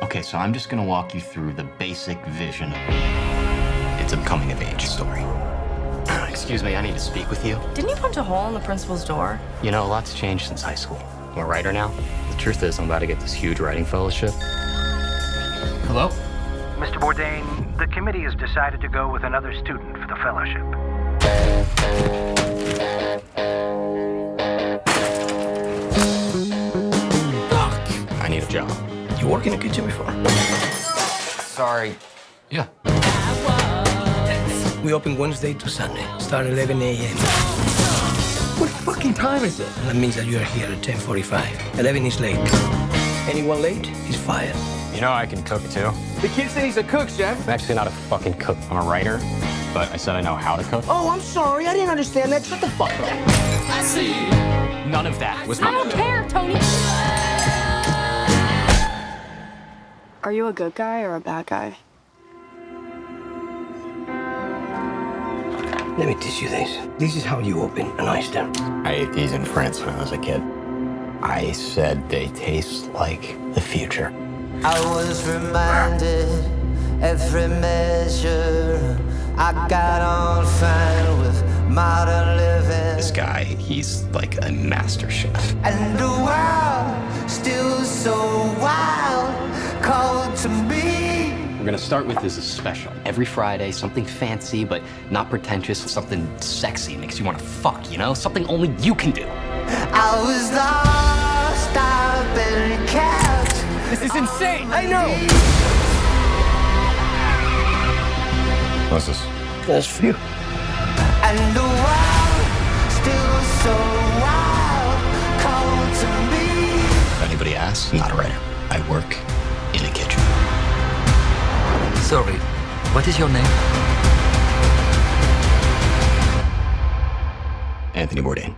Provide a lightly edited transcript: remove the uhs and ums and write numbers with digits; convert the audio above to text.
Okay, so I'm just gonna walk you through the basic vision. It's a coming-of-age story. Excuse me, I need to speak with you. Didn't you punch a hole in the principal's door? You know, a lot's changed since high school. I'm a writer now. The truth is, I'm about to get this huge writing fellowship. Hello? Mr. Bourdain, the committee has decided to go with another student for the fellowship. I need a job. You worked in a kitchen before? Sorry. Yeah. We open Wednesday to Sunday. Start 11 a.m. What fucking time is it? That means that you are here at 10:45. 11 is late. Anyone late is fired. You know I can cook, too. The kid said he's a cook, chef. I'm actually not a fucking cook. I'm a writer, but I said I know how to cook. Oh, I'm sorry. I didn't understand that. Shut the fuck up. I see. None of that was I don't care, Tony. Are you a good guy or a bad guy? Let me teach you this. This is how you open an oyster. I ate these in France when I was a kid. I said they taste like the future. I was reminded every measure I got on fine with modern living. This guy, he's like a master chef. And the world still so wild, called to me. We're gonna start with this as special. Every Friday, something fancy but not pretentious, something sexy, makes you wanna fuck, you know? Something only you can do. I was lost, I've been kept. This is insane. I know. What's this? That's for you. And the world still so wild, called to me. If anybody asks, I'm not a writer. I work in a kitchen. Sorry, what is your name? Anthony Bourdain.